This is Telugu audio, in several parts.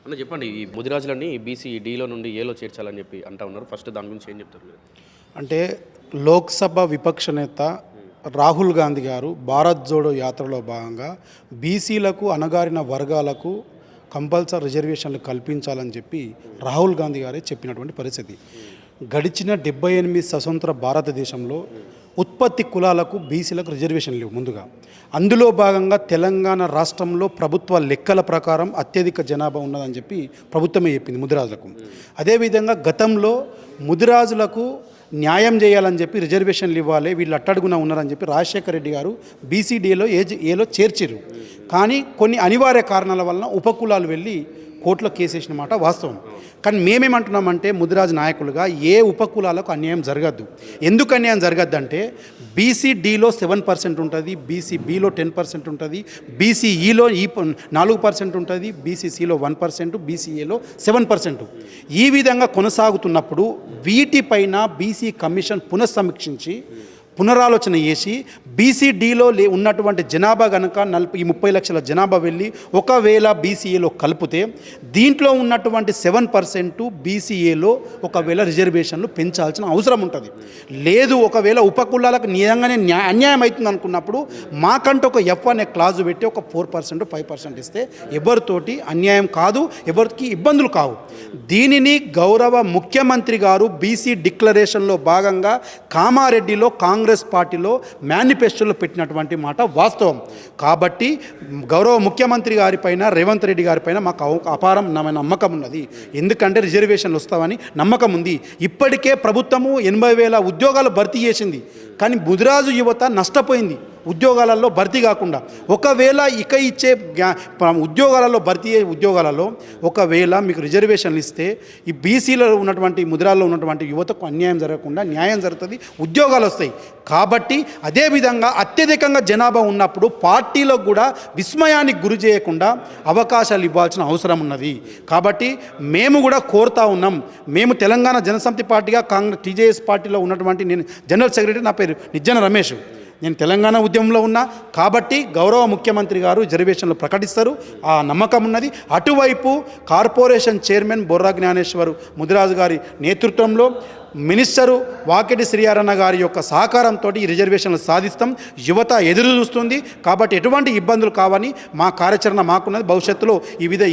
అన్న చెప్పండి, ఈ ముదిరాజులని బీసీ డీలో నుండి ఏలో చేర్చాలని చెప్పి అంటా ఉన్నారు. ఫస్ట్ దాని గురించి ఏం చెప్తారు మీరు? అంటే లోక్సభ విపక్ష నేత రాహుల్ గాంధీ గారు భారత్ జోడో యాత్రలో భాగంగా బీసీలకు అణగారిన వర్గాలకు కంపల్సరీ రిజర్వేషన్లు కల్పించాలని చెప్పి రాహుల్ గాంధీ గారే చెప్పినటువంటి పరిస్థితి. గడిచిన 78 స్వతంత్ర భారతదేశంలో ఉత్పత్తి కులాలకు బీసీలకు రిజర్వేషన్ లేవు ముందుగా. అందులో భాగంగా తెలంగాణ రాష్ట్రంలో ప్రభుత్వ లెక్కల ప్రకారం అత్యధిక జనాభా ఉన్నదని చెప్పి ప్రభుత్వమే చెప్పింది ముదిరాజులకు. అదేవిధంగా గతంలో ముదిరాజులకు న్యాయం చేయాలని చెప్పి రిజర్వేషన్లు ఇవ్వాలి, వీళ్ళు అట్టడుగున ఉన్నారని చెప్పి రాజశేఖర రెడ్డి గారు బీసీడీలో ఏలో చేర్చారు. కానీ కొన్ని అనివార్య కారణాల వలన ఉపకులాలు వెళ్ళి కోర్టులో కేసేసిన మాట వాస్తవం. కానీ మేమేమంటున్నామంటే ముదిరాజు నాయకులుగా ఏ ఉపకులాలకు అన్యాయం జరగద్దు. ఎందుకు అన్యాయం జరగద్దు అంటే బీసీడీలో 7% ఉంటుంది, బీసీబీలో 10% ఉంటుంది, బీసీఈలో 4% ఉంటుంది, బీసీసీలో 1%, బీసీఏలో 7%. ఈ విధంగా కొనసాగుతున్నప్పుడు వీటిపైన బీసీ కమిషన్ పునఃసమీక్షించి పునరాలోచన చేసి బీసీడీలో ఉన్నటువంటి జనాభా కనుక 30 లక్షల జనాభా వెళ్ళి ఒకవేళ బీసీఏలో కలిపితే దీంట్లో ఉన్నటువంటి 7% బీసీఏలో ఒకవేళ రిజర్వేషన్లు పెంచాల్సిన అవసరం ఉంటుంది. లేదు ఒకవేళ ఉపకులాలకు నిజంగానే అన్యాయం అవుతుంది అనుకున్నప్పుడు మాకంటే ఒక ఎఫ్ అనే క్లాజు పెట్టి ఒక 4% 5% ఇస్తే ఎవరితోటి అన్యాయం కాదు, ఎవరికి ఇబ్బందులు కావు. దీనిని గౌరవ ముఖ్యమంత్రి గారు బీసీ డిక్లరేషన్లో భాగంగా కామారెడ్డిలో కాంగ్రెస్ పార్టీలో మేనిఫెస్టోలో పెట్టినటువంటి మాట వాస్తవం. కాబట్టి గౌరవ ముఖ్యమంత్రి గారిపైన రేవంత్ రెడ్డి గారిపైన మాకు అపారం నమ్మకం ఉన్నది. ఎందుకంటే రిజర్వేషన్లు వస్తామని నమ్మకం ఉంది. ఇప్పటికే ప్రభుత్వము 80,000 ఉద్యోగాలు భర్తీ చేసింది. కానీ ముదిరాజు యువత నష్టపోయింది ఉద్యోగాలలో భర్తీ కాకుండా. ఒకవేళ ఇక ఇచ్చే ఉద్యోగాలలో భర్తీ అయ్యే ఉద్యోగాలలో ఒకవేళ మీకు రిజర్వేషన్లు ఇస్తే ఈ బీసీలో ఉన్నటువంటి ముదిరాల్లో ఉన్నటువంటి యువతకు అన్యాయం జరగకుండా న్యాయం జరుగుతుంది, ఉద్యోగాలు వస్తాయి. కాబట్టి అదేవిధంగా అత్యధికంగా జనాభా ఉన్నప్పుడు పార్టీలో కూడా విస్మయానికి గురి చేయకుండా అవకాశాలు ఇవ్వాల్సిన అవసరం ఉన్నది. కాబట్టి మేము కూడా కోరుతా ఉన్నాం. మేము తెలంగాణ జనసమితి పార్టీగా కాంగ్రెస్ టీజేఎస్ పార్టీలో ఉన్నటువంటి నేను జనరల్ సెక్రటరీ, నా పేరు నిజ్జన రమేష్, నేను తెలంగాణ ఉద్యమంలో ఉన్నా. కాబట్టి గౌరవ ముఖ్యమంత్రి గారు రిజర్వేషన్లు ప్రకటిస్తారు, ఆ నమ్మకం ఉన్నది. అటువైపు కార్పొరేషన్ చైర్మన్ బొర్రా జ్ఞానేశ్వర్ ముదిరాజు గారి నేతృత్వంలో మినిస్టరు వాకిటి శ్రీహరణ గారి యొక్క సహకారంతో ఈ రిజర్వేషన్లు సాధిస్తాం. యువత ఎదురు చూస్తుంది. కాబట్టి ఎటువంటి ఇబ్బందులు కావని మా కార్యాచరణ మాకున్నది. భవిష్యత్తులో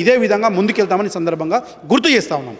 ఇదే విధంగా ముందుకెళ్తామని సందర్భంగా గుర్తు చేస్తా ఉన్నాం.